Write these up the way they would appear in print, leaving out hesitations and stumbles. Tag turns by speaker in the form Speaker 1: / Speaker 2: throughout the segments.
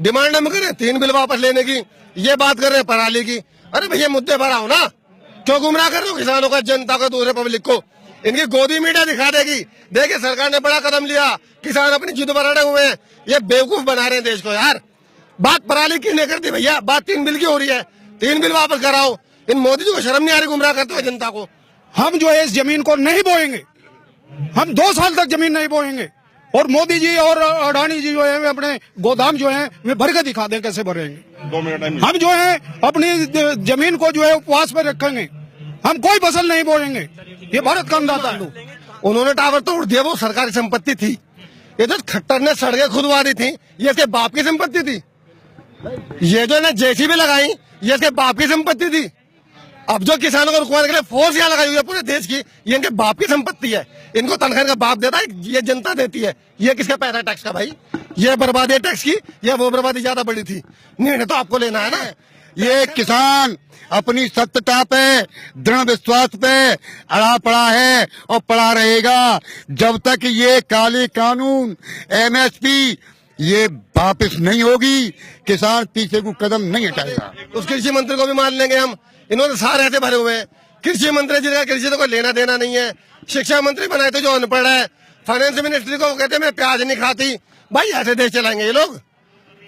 Speaker 1: Demand हम करें 3 bill वापस लेने की, ये बात कर रहे हैं पराली की। अरे भैया मुद्दे पर आओ ना, क्यों गुमराह कर रहे हो किसानों का, जनता को, दूसरे पब्लिक को। इनकी गोदी मीडिया दिखा देगी, देखिए सरकार ने बड़ा कदम लिया, किसान अपनी जिद पर अड़े हुए हैं। ये बेवकूफ बना रहे हैं देश को यार। बात पराली की नहीं करती भैया, बात 3 बिल की हो रही है। 3 बिल वापस कराओ। इन मोदी जी को शर्म नहीं आ रही गुमराह करते हुए जनता को।
Speaker 2: हम जो है इस जमीन को नहीं बोएंगे, हम 2 साल तक जमीन नहीं बोएंगे। और मोदी जी और अडानी जी जो है वे अपने गोदाम जो है वे भर के दिखा दें कैसे भरेंगे।
Speaker 3: 2 मिनट टाइम।
Speaker 2: हम जो है अपनी जमीन को जो है उपवास पर रखेंगे, हम कोई फसल नहीं बोएंगे। ये भारत का अन्नदाता है।
Speaker 1: उन्होंने टावर तोड़ दिया, वो सरकारी संपत्ति थी। ये जो खट्टर ने सड़कें खुदवा दी थी, ये इसके बाप की संपत्ति थी। ये जो ने जेसीबी लगाई, ये इसके बाप की संपत्ति थी। अब जो किसानों को रुकवाने के लिए फोर्स यहाँ लगाई हुई है पूरे देश की, ये इनके बाप की संपत्ति है। इनको तनख्वाह का बाप देता है, ये जनता देती है। ये किसका पैसा, टैक्स का भाई। ये बर्बादी टैक्स की, या वो बर्बादी ज्यादा बड़ी थी। निर्णय तो आपको लेना है ना।
Speaker 3: ये किसान अपनी सत्यता पे, दृढ़ विश्वास पे अड़ा पड़ा है और पड़ा रहेगा जब तक ये काले कानून, एमएसपी ये वापस नहीं होगी। किसान पीछे को कदम नहीं हटाएगा।
Speaker 1: उस कृषि मंत्री को भी मान लेंगे हम, इन्होंने सारे ऐसे भरे हुए हैं। कृषि मंत्री जिनका कृषि तो कोई लेना देना नहीं है। शिक्षा मंत्री बनाए थे जो अनपढ़ है। फाइनेंस मिनिस्ट्री को कहते मैं प्याज नहीं खाती। भाई ऐसे देश चलाएंगे ये लोग,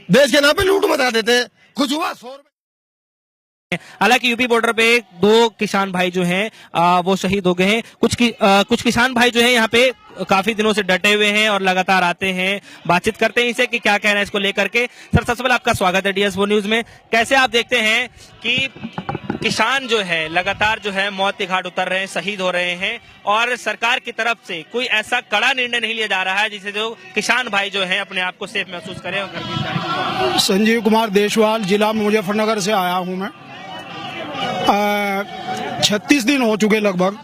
Speaker 1: देश के नाम पे लूट मचा देते हैं। कुछ हुआ 100 रुपए।
Speaker 4: हालांकि यूपी बॉर्डर पे 2 किसान भाई जो हैं वो शहीद हो गए हैं। कुछ किसान भाई जो हैं यहाँ पे काफी दिनों से डटे हुए हैं और लगातार आते हैं, बातचीत करते हैं इनसे कि क्या कहना है इसको लेकर के। सर सबसे पहले आपका स्वागत है DS4 न्यूज में। कैसे आप देखते हैं कि किसान जो है लगातार जो है मौत के घाट उतर रहे हैं, शहीद हो रहे हैं, और सरकार की तरफ से कोई ऐसा कड़ा निर्णय नहीं लिया जा रहा है जिससे जो किसान भाई जो है अपने आप को सेफ महसूस करें और घर की।
Speaker 2: संजीव कुमार देशवाल, जिला मुजफ्फरनगर से आया हूँ मैं। 36 दिन हो चुके लगभग,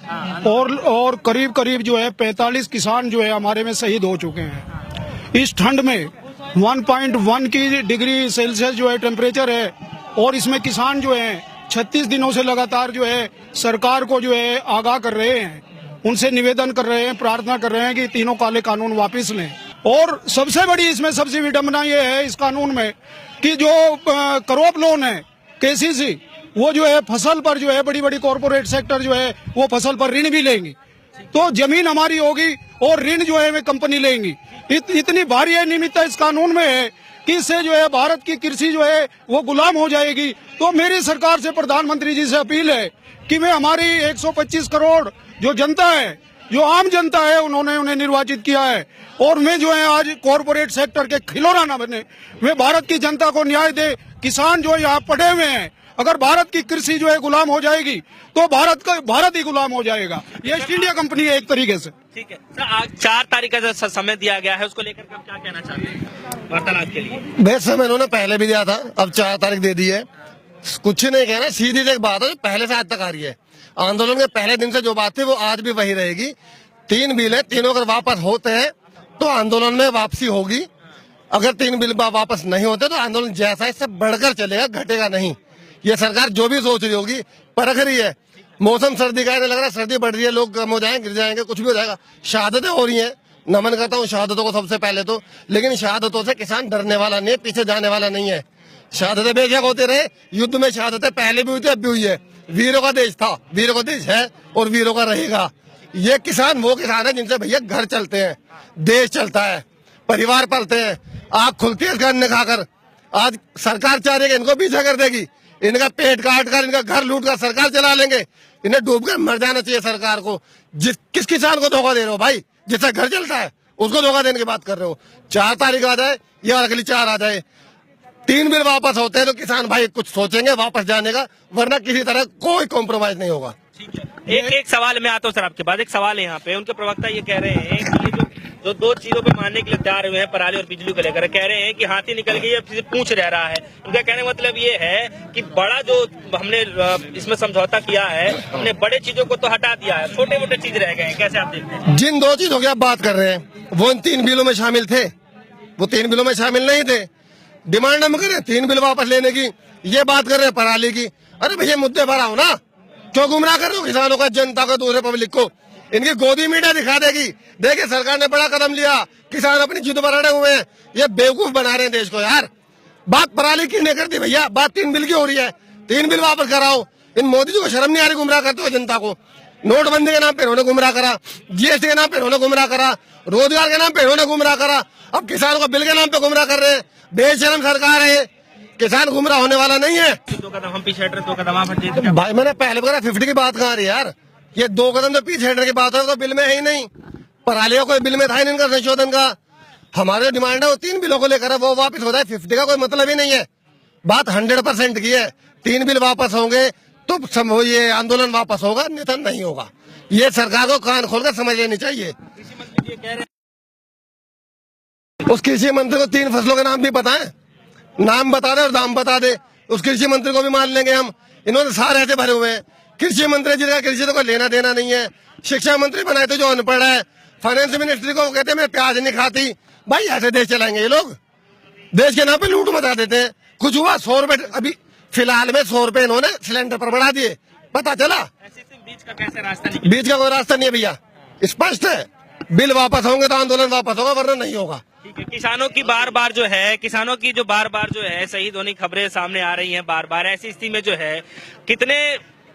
Speaker 2: और करीब करीब जो है 45 किसान जो है हमारे में शहीद हो चुके हैं। इस ठंड में 1.1 की डिग्री सेल्सियस जो है टेम्परेचर है, और इसमें किसान जो है 36 दिनों से लगातार जो है सरकार को जो है आगाह कर रहे हैं, उनसे निवेदन कर रहे हैं, प्रार्थना कर रहे हैं कि तीनों काले कानून वापस लें। और सबसे बड़ी इसमें सबसे विडम्बना ये है इस कानून में कि जो क्रॉप लोन है, KCC, वो जो है फसल पर जो है बड़ी बड़ी कॉर्पोरेट सेक्टर जो है वो फसल पर ऋण भी लेंगी, तो जमीन हमारी होगी और ऋण जो है वे कंपनी लेंगी। इतनी भारी अनियमितता इस कानून में है कि इससे जो है भारत की कृषि जो है वो गुलाम हो जाएगी। तो मेरी सरकार से, प्रधानमंत्री जी से अपील है कि मैं हमारी 125 करोड़ जो जनता है, जो आम जनता है, उन्होंने उन्हें निर्वाचित किया है, और मैं जो है आज कॉर्पोरेट सेक्टर के खिलौना न बने, वे भारत की जनता को न्याय दे। किसान जो यहाँ पड़े हुए हैं, अगर भारत की कृषि जो है गुलाम हो जाएगी तो भारत ही गुलाम हो जाएगा। ये ईस्ट इंडिया कंपनी है एक तरीके से।
Speaker 4: ठीक है सर, आज 4 तारीख का जो समय दिया गया है उसको लेकर आप क्या कहना चाहते हैं वार्तालाप के लिए?
Speaker 1: बेस्ट समय इन्होंने पहले भी दिया था, अब 4 तारीख दे दी है। कुछ नहीं कहना, सीधी सी एक बात है जो पहले से आज तक आ रही है। आंदोलन के पहले दिन से जो बात थी वो आज भी वही रहेगी। 3 बिल है, तीनों अगर वापस होते हैं तो आंदोलन में वापसी होगी। अगर 3 बिल वापस नहीं होते तो आंदोलन जैसा इससे बढ़कर चलेगा, घटेगा नहीं। ये सरकार जो भी सोच रही होगी परख रही है। मौसम सर्दी का है, लग रहा है सर्दी बढ़ रही है, लोग कम हो जाएंगे, गिर जाएंगे, कुछ भी हो जाएगा। शहादतें हो रही हैं, नमन करता हूँ शहादतों को सबसे पहले तो, लेकिन शहादतों से किसान डरने वाला नहीं है, पीछे जाने वाला नहीं है। शहादतें बेशक होते रहे, युद्ध में शहादतें पहले भी हुई थी, अब भी हुई है। वीरों का देश था, वीरों का देश है और वीरों का रहेगा। ये किसान वो किसान है जिनसे भैया घर चलते हैं, देश चलता है, परिवार पलते हैं। आग खुलती है अन्न खाकर। आज सरकार चाह रही है इनको पीछे कर देगी, इनका पेट काट कर, इनका घर लूट कर सरकार चला लेंगे। इन्हें डूबकर मर जाना चाहिए सरकार को। किस किसान को धोखा दे रहे हो भाई? जिसका घर चलता है उसको धोखा देने की बात कर रहे हो। 4 तारीख आ जाए या अगली 4 आ जाए, 3 बिल वापस होते हैं तो किसान भाई कुछ सोचेंगे वापस जाने का, वरना किसी तरह कोई कॉम्प्रोमाइज नहीं होगा।
Speaker 4: एक सवाल मैं आता हूँ सर आपके पास। एक सवाल है यहाँ पे, उनके प्रवक्ता ये कह रहे हैं कि जो 2 चीजों पे मानने के लिए तैयार हुए हैं, पराली और बिजली को लेकर, कह रहे हैं कि हाथी निकल गई अब सिर्फ पूंछ रह रहा है। उनका कहने का मतलब ये है कि बड़ा जो हमने इसमें समझौता किया है, हमने बड़े चीजों को तो हटा दिया है, छोटे मोटे चीज रह गए हैं। कैसे आप देखते हैं?
Speaker 1: जिन 2 चीजों की आप बात कर रहे हैं वो इन 3 बिलों में शामिल थे, वो 3 बिलों में शामिल नहीं थे। डिमांड हम करें 3 बिल वापस लेने की, ये बात कर रहे हैं पराली की। अरे भैया मुद्दे पर आओ ना, क्यों गुमराह कर रहे हो किसानों का, जनता को, दूसरे पब्लिक को। इनकी गोदी मीडिया दिखा देगी, देखिए सरकार ने बड़ा कदम लिया, किसान अपनी जिद पर अड़े हुए हैं। ये बेवकूफ बना रहे हैं देश को यार। बात पराली की नहीं करती भैया, बात 3 बिल की हो रही है। 3 बिल वापस कराओ। इन मोदी जी को शर्म नहीं आ रही गुमराह करते हो जनता को। नोटबंदी के नाम पे इन्होंने गुमराह करा, जीएसटी के नाम पे इन्होंने गुमराह करा, रोजगार के नाम पे इन्होंने गुमराह करा, अब किसानों को बिल के नाम पे गुमराह कर रहे हैं। बेशरम सरकार है, किसान गुमराह होने वाला नहीं है।
Speaker 4: 2 कदम हम पीछे हट रहे, 2 कदम आप हट जाइए।
Speaker 1: भाई मैंने पहले कहा 50 की बात कहाँ रही यार, ये 2 कदम तो पीछे हटने की बात है, तो बिल में है ही नहीं। परालियों को बिल में था ही नहीं इनका संशोधन का। हमारे डिमांड है वो 3 बिलों को लेकर वो वापस हो जाए, 50 का कोई मतलब ही नहीं है। बात 100% की है। 3 बिल वापस होंगे तो ये आंदोलन वापस होगा, नहीं तो नहीं होगा। ये सरकार को कान खोलकर समझ लेनी चाहिए। उस कृषि मंत्री को 3 फसलों के नाम भी बताएं, नाम बता दे और दाम बता दे, उस कृषि मंत्री को भी मान लेंगे हम। इन्होंने सारे ऐसे भरे हुए हैं। कृषि मंत्री जिनका कृषि तो कोई लेना देना नहीं है। शिक्षा मंत्री बनाए थे जो अनपढ़ है। फाइनेंस मिनिस्ट्री को कहते हैं मैं प्याज नहीं खाती। भाई ऐसे देश चलाएंगे ये लोग? देश के नाम पे लूट मचा देते हैं। कुछ हुआ 100 रुपए, अभी फिलहाल में 100 रुपए इन्होंने सिलेंडर पर बढ़ा दिए, पता चला?
Speaker 4: बीच का कैसे रास्ता निकले?
Speaker 1: बीच का कोई रास्ता नहीं है भैया, स्पष्ट है। बिल वापस होंगे तो आंदोलन वापस होगा, वरना नहीं होगा।
Speaker 4: ठीक है। किसानों की बार बार जो है शहीद होने की खबरें सामने आ रही हैं बार बार। ऐसी स्थिति में जो है कितने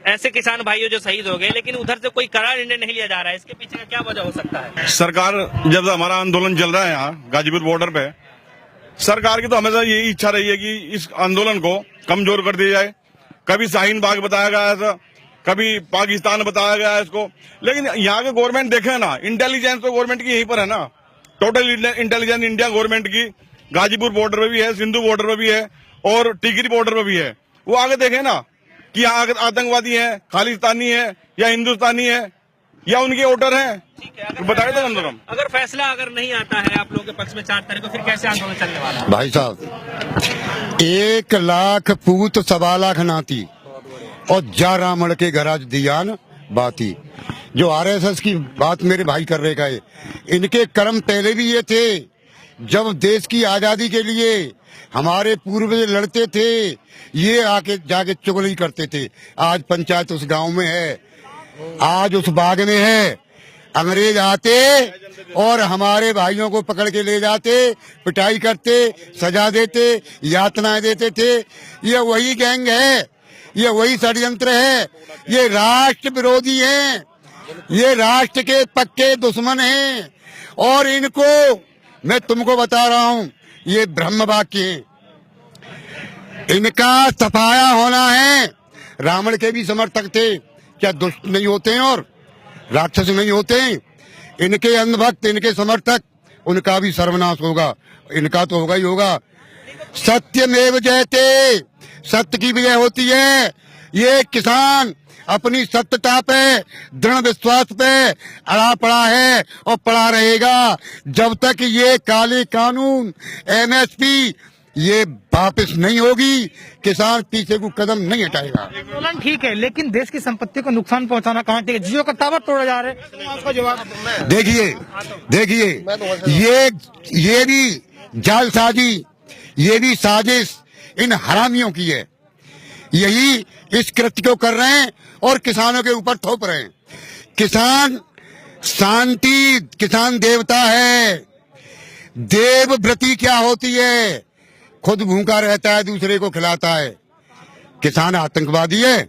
Speaker 4: ऐसे किसान भाइयों जो शहीद हो गए, लेकिन उधर से कोई कड़ा निर्णय नहीं लिया जा रहा है। इसके पीछे का क्या वजह हो सकता है?
Speaker 5: सरकार, जब हमारा आंदोलन चल रहा है यहाँ गाजीपुर बॉर्डर पे, सरकार की तो हमेशा यही इच्छा रही है कि इस आंदोलन को कमजोर कर दिया जाए। कभी शाहीन बाग बताया गया है, कभी पाकिस्तान बताया गया है इसको, लेकिन यहाँ के गवर्नमेंट देखे ना, इंटेलिजेंस तो गवर्नमेंट की यहीं पर है ना। टोटल इंटेलिजेंस इंडिया गवर्नमेंट की गाजीपुर बॉर्डर पे भी है, सिंधु बॉर्डर पे भी है और टिकरी बॉर्डर पे भी है। वो आगे देखे ना कि यहाँ आतंकवादी है, खालिस्तानी है या हिंदुस्तानी है या उनके वोटर हैं।
Speaker 4: ठीक है,
Speaker 5: बताए तो कम से कम।
Speaker 4: अगर फैसला नहीं आता है आप लोगों के पक्ष में 4 तारीख को, फिर कैसे आंदोलन चलने वाला है?
Speaker 3: भाई साहब, 1 लाख पूत 1.25 लाख नाती और जा रामण के घराज दियान बाती। जो आरएसएस की बात मेरे भाई कर रहे है, इनके कर्म पहले भी ये थे। जब देश की आजादी के लिए हमारे पूर्वज लड़ते थे, ये आके जाके चुगली करते थे। आज पंचायत उस गांव में है, आज उस बाग में है। अंग्रेज आते और हमारे भाइयों को पकड़ के ले जाते, पिटाई करते, सजा देते, यातनाएं देते थे। ये वही गैंग है, ये वही षड्यंत्र है। ये राष्ट्र विरोधी हैं, ये राष्ट्र के पक्के दुश्मन हैं। और इनको मैं तुमको बता रहा हूं, ये ब्रह्म वाक्य है, इनका सफाया होना है। रावण के भी समर्थक थे, क्या दुष्ट नहीं होते हैं और राक्षस नहीं होते हैं? इनके अंधभक्त, इनके समर्थक, उनका भी सर्वनाश होगा, इनका तो होगा ही होगा। सत्यमेव जयते, सत्य की विजय होती है। ये किसान अपनी सत्यता पे, दृढ़ विश्वास पे अड़ा पड़ा है और पड़ा रहेगा जब तक ये काले कानून, एमएसपी ये वापस नहीं होगी। किसान पीछे को कदम नहीं हटाएगा।
Speaker 6: आंदोलन ठीक है, लेकिन देश की संपत्ति को नुकसान पहुंचाना कहाँ ठीक है? जियो का टावर तोड़ा जा रहा है, उसका जवाब
Speaker 3: देखिए ये भी जालसाजी, ये भी साजिश इन हरामियों की है। यही इस कृत्य को कर रहे हैं और किसानों के ऊपर थोप रहे हैं। किसान शांति, किसान देवता है। देवव्रती क्या होती है? खुद भूखा रहता है, दूसरे को खिलाता है। किसान आतंकवादी है?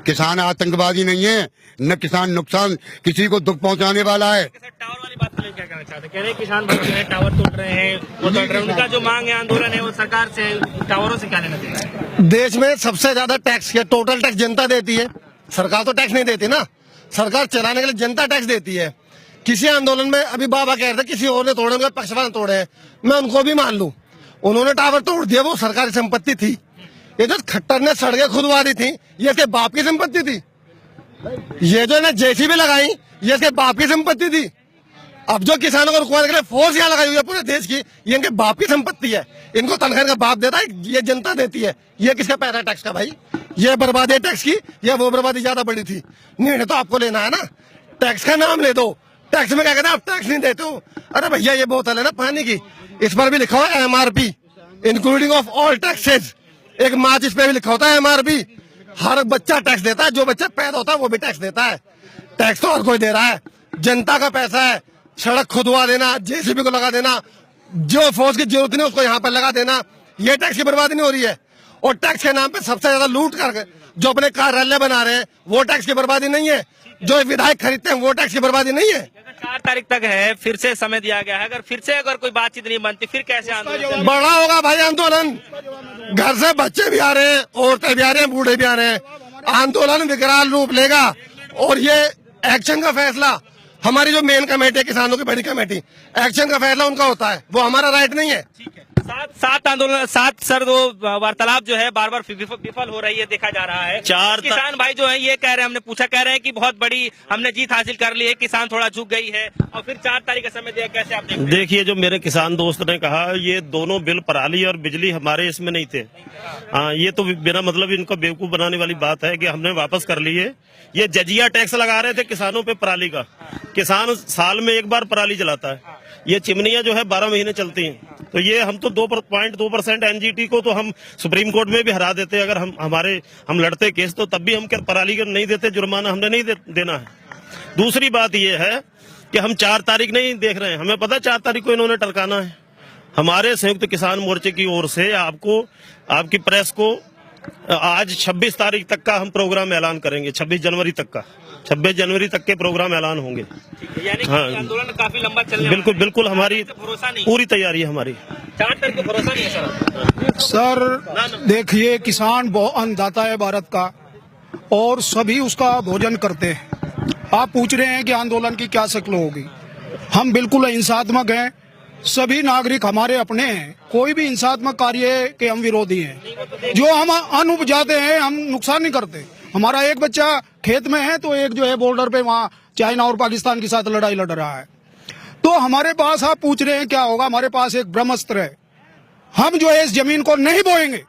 Speaker 3: किसान आतंकवादी नहीं है, न किसान नुकसान किसी को दुख पहुंचाने वाला है।
Speaker 4: टावर वाली बात को लेकर क्या कहना चाहते हैं? कह रहे हैं किसान भाई जो है टावर तोड़ रहे हैं, वो तोड़ रहे हैं, उनका जो मांग है, आंदोलन है, वो सरकार से टावरों से क्या लेना देना है?
Speaker 1: देश में सबसे ज्यादा टैक्स क्या, टोटल टैक्स जनता देती है। सरकार तो टैक्स नहीं देती ना, सरकार चलाने के लिए जनता टैक्स देती है। किसी आंदोलन में अभी बाबा कह रहे थे किसी और ने तोड़े, उनके पक्षपात तोड़े हैं, मैं उनको भी मान लूं। उन्होंने टावर तोड़ दिया, वो सरकारी संपत्ति थी। ये जो खट्टर ने सड़कें खुदवा दी थी, ये इसके बाप की संपत्ति थी। ये जो ने जेसीबी लगाई, ये इसके बाप की संपत्ति थी। अब जो किसानों को रुकवाने के लिए फोर्स यहाँ लगाई हुई है पूरे देश की, ये इनके बाप की संपत्ति है। इनको तनख्वाह का बाप देता है, ये जनता देती है। ये किसका पैसा है? टैक्स का भाई। ये बर्बादी है टैक्स की, या वो बर्बादी ज्यादा बड़ी थी? निर्णय तो आपको लेना है ना। टैक्स का नाम ले दो। टैक्स में क्या कहते हैं आप? टैक्स नहीं देते हो। अरे भैया ये बोतल है ना पानी की, इस पर भी लिखा हुआ है MRP, including of all taxes. एक मार्च इस पे भी लिखा होता है MRP। हर बच्चा टैक्स देता है, जो बच्चा पैदा होता है वो भी टैक्स देता है। टैक्स तो हर कोई दे रहा है, जनता का पैसा है। सड़क खुदवा देना, जेसीबी को लगा देना, जो फोर्स की जरूरत नहीं उसको यहाँ पर लगा देना, ये टैक्स की बर्बादी नहीं हो रही है। और टैक्स के नाम पे सबसे ज्यादा लूट कर जो अपने कार्यालय बना रहे हैं वो टैक्स की बर्बादी नहीं है, जो विधायक खरीदते हैं वो टैक्स की बर्बादी नहीं है।
Speaker 4: 4 तारीख तक है, फिर से समय दिया गया है, अगर फिर से कोई बातचीत नहीं बनती फिर कैसे आंदोलन?
Speaker 1: बड़ा होगा भाई आंदोलन, घर से बच्चे भी आ रहे हैं, औरतें भी आ रहे हैं, बूढ़े भी आ रहे हैं, आंदोलन विकराल रूप लेगा। और ये एक्शन का फैसला हमारी जो मेन कमेटी है, किसानों की बड़ी कमेटी, एक्शन का फैसला उनका होता है, वो हमारा राइट नहीं है।
Speaker 4: सात आंदोलन, 7 सर्द वार्तालाप जो है बार बार विफल हो रही है, देखा जा रहा है। किसान भाई जो है ये कह रहे हैं, हमने पूछा, कह रहे हैं कि बहुत बड़ी हमने जीत हासिल कर ली है, किसान थोड़ा झुक गई है, और फिर 4 तारीख का समय दिया, कैसे आप देखते हैं?
Speaker 7: देखिए, जो मेरे किसान दोस्त ने कहा, ये दोनों बिल पराली और बिजली हमारे इसमें नहीं थे। हाँ, ये तो बिना मतलब इनको बेवकूफ बनाने वाली बात है कि हमने वापस कर ली है। ये जजिया टैक्स लगा रहे थे किसानों पे पराली का। किसान साल में एक बार पराली जलाता है, ये चिमनियां जो है 12 महीने चलती हैं। तो ये हम तो 2.2% एनजीटी को तो हम सुप्रीम कोर्ट में भी हरा देते, अगर हम लड़ते केस, तो तब भी हम पराली का नहीं देते, जुर्माना हमने नहीं देना है। दूसरी बात ये है कि हम 4 तारीख नहीं देख रहे हैं, हमें पता 4 तारीख को इन्होंने टरकाना है। हमारे संयुक्त किसान मोर्चे की ओर से आपकी प्रेस को आज 26 तारीख तक का हम प्रोग्राम ऐलान करेंगे, 26 जनवरी तक का, 26 जनवरी तक के प्रोग्राम ऐलान होंगे।
Speaker 4: यानी कि
Speaker 7: हाँ,
Speaker 4: आंदोलन काफी लंबा चलने
Speaker 7: बिल्कुल
Speaker 4: वाला है।
Speaker 7: बिल्कुल, हमारी
Speaker 4: भरोसा नहीं,
Speaker 7: पूरी तैयारी है हमारी।
Speaker 4: 4 तारीख को भरोसा नहीं है सर।
Speaker 2: सर देखिए, किसान बहुत अन्नदाता है भारत का, और सभी उसका भोजन करते हैं। आप पूछ रहे हैं कि आंदोलन की क्या शक्ल होगी। हम बिल्कुल हिंसात्मक हैं, सभी नागरिक हमारे अपने हैं, कोई भी हिंसात्मक कार्य के हम विरोधी हैं। जो हम अन्न उपजाते हैं हम नुकसान नहीं करते। हमारा एक बच्चा खेत में है तो एक जो है बॉर्डर पे वहाँ चाइना और पाकिस्तान के साथ लड़ाई लड़ रहा है। तो हमारे पास, आप पूछ रहे हैं क्या होगा, हमारे पास एक ब्रह्मास्त्र है। हम जो है इस जमीन को नहीं बोएंगे,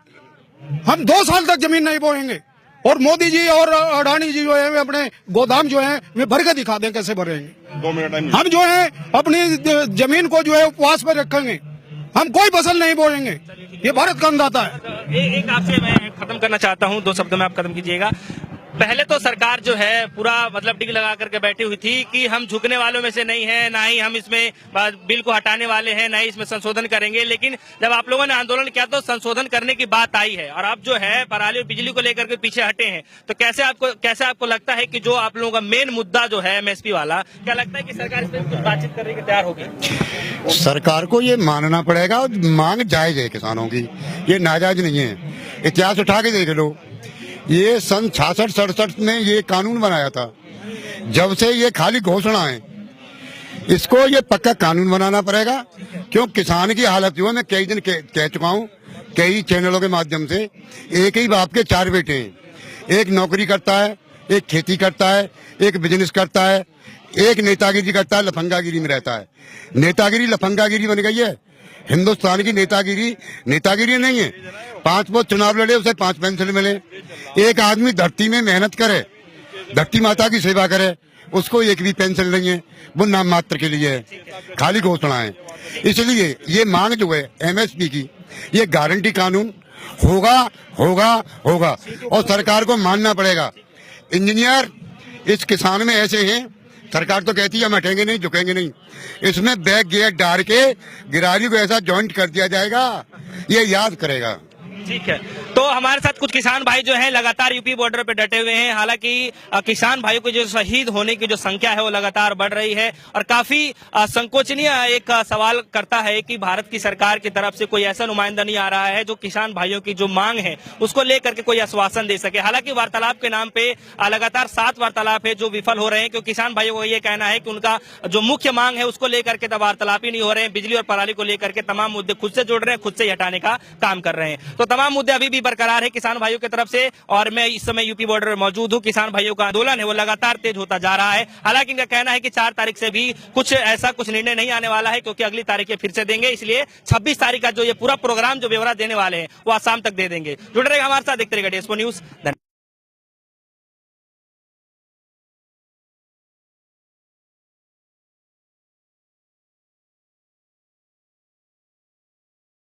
Speaker 2: हम 2 साल तक जमीन नहीं बोएंगे। और मोदी जी और अडानी जी जो है वे अपने गोदाम जो है वे भर के दिखा दें कैसे भरेंगे।
Speaker 5: 2 मिनट
Speaker 2: हम जो है अपनी जमीन को जो है उपवास पर रखेंगे, हम कोई फसल नहीं बोएंगे। ये भारत का अन्नदाता है।
Speaker 4: एक आपसे मैं खत्म करना चाहता हूँ, 2 शब्द में आप खत्म कीजिएगा। पहले तो सरकार जो है पूरा मतलब डिग लगा करके बैठी हुई थी कि हम झुकने वालों में से नहीं है, ना ही हम इसमें बिल को हटाने वाले हैं, ना ही इसमें संशोधन करेंगे। लेकिन जब आप लोगों ने आंदोलन किया तो संशोधन करने की बात आई है, और आप जो है पराली और बिजली को लेकर के पीछे हटे हैं। तो कैसे आपको लगता है कि जो आप लोगों का मेन मुद्दा जो है एमएसपी वाला, क्या लगता है कि सरकार इस पर कुछ बातचीत करने के तैयार होगी?
Speaker 3: सरकार को ये मानना पड़ेगा, मांग जायज है किसानों की, ये नाजायज नहीं है। इतिहास उठा के देख लो, ये सन 66-67 में ये कानून बनाया था, जब से ये खाली घोषणा है। इसको ये पक्का कानून बनाना पड़ेगा, क्यों किसान की हालत जो है, मैं कई दिन कह चुका हूँ कई चैनलों के माध्यम से। एक ही बाप के 4 बेटे हैं, एक नौकरी करता है, एक खेती करता है, एक बिजनेस करता है, एक नेतागिरी करता है, लफंगागिरी में रहता है। नेतागिरी लफंगागिरी बन गई है। हिंदुस्तान की नेतागिरी नहीं है। 5 वोट चुनाव लड़े, उसे 5 पेंसिल मिले। एक आदमी धरती में मेहनत करे, धरती माता की सेवा करे, उसको एक भी पेंसिल नहीं है, वो नाम मात्र के लिए है, खाली घोषणा है। इसलिए ये मांग जो है एमएसपी की, ये गारंटी कानून होगा, और सरकार को मानना पड़ेगा। इंजीनियर इस किसान में ऐसे हैं, सरकार तो कहती है हम हटेंगे नहीं, झुकेंगे नहीं, इसमें बैक गियर डाल के गिरारी को ऐसा जॉइंट कर दिया जाएगा, ये याद करेगा।
Speaker 4: ठीक है, तो हमारे साथ कुछ किसान भाई जो हैं लगातार यूपी बॉर्डर पे डटे हुए हैं। हालांकि किसान भाइयों को जो शहीद होने की जो संख्या है वो लगातार बढ़ रही है, और काफी संकोचनीय एक सवाल करता है कि भारत की सरकार की तरफ से कोई ऐसा नुमाइंदा नहीं आ रहा है जो किसान भाइयों की जो मांग है उसको लेकर के कोई आश्वासन दे सके। हालांकि वार्तालाप के नाम पे लगातार 7 वार्तालाप है जो विफल हो रहे हैं, क्योंकि किसान भाइयों को ये कहना है कि उनका जो मुख्य मांग है उसको लेकर के वार्तालाप ही नहीं हो रहे हैं। बिजली और पराली को लेकर के तमाम मुद्दे खुद से जोड़ रहे हैं, खुद से ही हटाने का काम कर रहे हैं। तो तमाम मुद्दे अभी भी बरकरार है किसान भाइयों की तरफ से, और मैं इस समय यूपी बॉर्डर में मौजूद हूं। किसान भाइयों का आंदोलन है वो लगातार तेज होता जा रहा है। हालांकि इनका कहना है कि 4 तारीख से भी कुछ निर्णय नहीं आने वाला है, क्योंकि अगली तारीख फिर से देंगे, इसलिए 26 तारीख का जो ये पूरा प्रोग्राम जो ब्यौरा देने वाले हैं वो आज शाम तक दे देंगे। जुड़े रहेगा हमारे साथ, देखते रहिएगा DSPO न्यूज।